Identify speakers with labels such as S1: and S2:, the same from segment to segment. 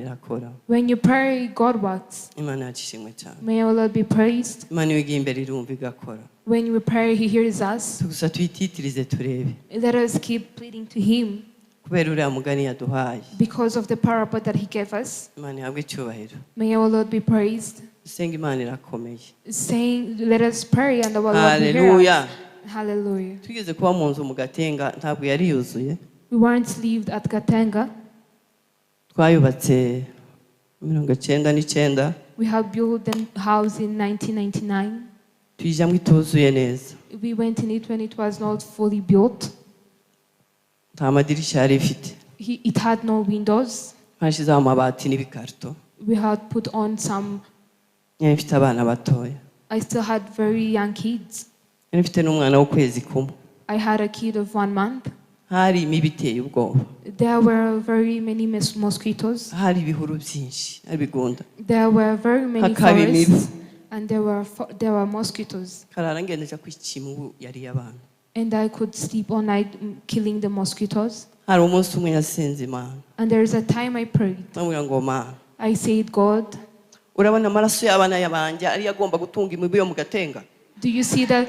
S1: irakora.
S2: When you pray, God works.
S1: Imana yacishimwe cyane.
S2: May our Lord be praised.
S1: Imana iyo igiye imbere irumva igakora.
S2: When we pray, He hears us.
S1: Gusa tuyititirize turebe.
S2: Let us keep pleading to Him
S1: Kubera uriya mugani yaduhaye.
S2: because of the parable that He gave us.
S1: Imana ihabwe icyubahiro.
S2: May our Lord be praised.
S1: Senga Imana irakomeye.
S2: Saying, let us pray and our Lord will hear
S1: Hallelujah.
S2: us. Hallelujah.
S1: Tugeze kuba mu nzu mu Gatenga ntabwo yari yuzuye.
S2: We weren't lived at Gatenga.
S1: Twayubatse 1999.
S2: We have built the house in 1999.
S1: Tuyijyamo ituzuye neza.
S2: We went in it when it was not fully built.
S1: Nta madirishya yari ifite.
S2: It had no windows.
S1: Bashizeho amabati n'ibikarito.
S2: We had put on some.
S1: Yari ifite abana batoya.
S2: I still had very young kids.
S1: Yari ifite n'umwana w'ukwezi kumwe.
S2: I had a kid of 1 month.
S1: Hari imibu iteye ubwoba.
S2: There were very many mosquitoes.
S1: Hari ibihuru byinshi, hari ibigunda.
S2: There were very many forests, and there were mosquitoes.
S1: Karara ngendeje kwica imibu yari abana.
S2: And I could sleep all night killing the mosquitoes.
S1: Hari umunsi umwe yasenze Imana.
S2: And there is a time I prayed.
S1: Ndamubwira ngo Mana.
S2: I said, God,
S1: urabona amaraso y'abana y'abanje ari agomba gutunga imibu yo mu Gatenga.
S2: do you see that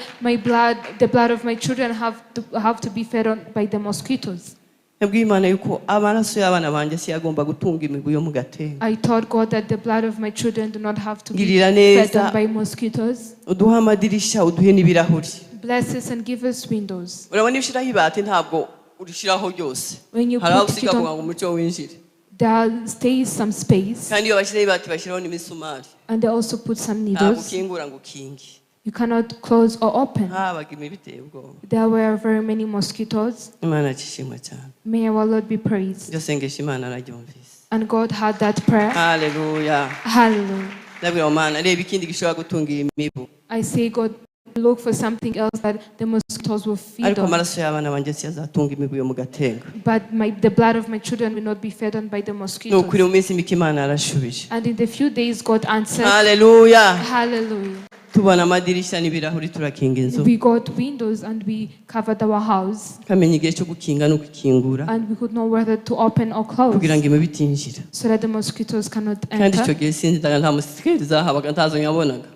S2: the blood of my children have to be fed on by the mosquitoes?
S1: Yabwiye Imana yuko amaraso y'abana banje si agomba gutunga imibu yo mu Gatenga.
S2: I told God that the blood of my children do not have to be
S1: Ngirira
S2: fed
S1: neza.
S2: on by mosquitoes.
S1: Uduha amadirisha uduhe n'ibirahuri.
S2: Bless us and give us windows.
S1: Urabona ibishiraho ibati ntabwo urishiraho byose.
S2: When you
S1: Hari aho
S2: put it
S1: usiga kugira
S2: on,
S1: ngo umucyo winjire.
S2: there stays some space.
S1: Kandi iyo bashyiraho ibati bashyiraho n'imisumari.
S2: And they also put some
S1: Ntabwo
S2: needles.
S1: ukingura ngo ukinge.
S2: You cannot close or open.
S1: Habaga imibu iteye ubwoba.
S2: There were very many mosquitoes.
S1: Imana yacishimwe cyane.
S2: May our Lord be praised.
S1: Iryo sengesho Imana araryumvise.
S2: And God had that prayer.
S1: Hallelujah.
S2: Hallelujah.
S1: Ndabwira Mana reba ikindi gishobora gutunga iyi mibu.
S2: I say, God, look for something else that the mosquitoes will feed
S1: Ariko
S2: on.
S1: amaraso y'abana banje si azatunga imibu yo mu Gatenga.
S2: But the blood of my children will not be fed on by the mosquitoes.
S1: Nukuri mu minsi mike Imana arashubije.
S2: And in the few days, God answered.
S1: Hallelujah.
S2: Hallelujah.
S1: Tubona amadirishya n'ibirahuri turakinga inzu.
S2: We got windows and we covered our house.
S1: Kamenya igihe cyo gukinga no gukingura.
S2: And we could know whether to open or close.
S1: Kugira ngo imibu itinjira.
S2: So that the mosquitoes cannot
S1: Kandi icyo
S2: enter.
S1: gihe sinzi nta musitikeri zahabaga ntazo nyabonaga.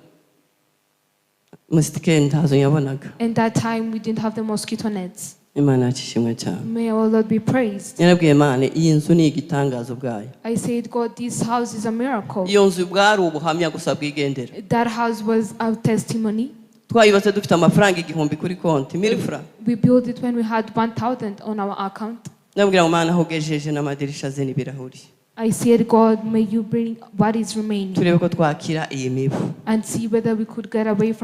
S1: Musitikeri ntazo nyabonaga.
S2: In that time, we didn't have the mosquito nets.
S1: Imana yacishimwe cyane.
S2: May our Lord be praised.
S1: Yarabwiye Imana iyi nzu ni igitangazo bwayo.
S2: I said, God, this house is a miracle.
S1: Iyo nzu bwari ubuhamya gusa bwigendera.
S2: That house was our testimony.
S1: Twayubatse dufite amafaranga 1000 kuri konti, 1000 francs.
S2: We built it when we had 1,000 on our account.
S1: Ndabwira ngo Mana hogejeje n'amadirisha ze n'ibirahuri.
S2: I said, God, may you bring what is remaining
S1: Turebe ko twakira iyi mibu.
S2: and see whether we could get away from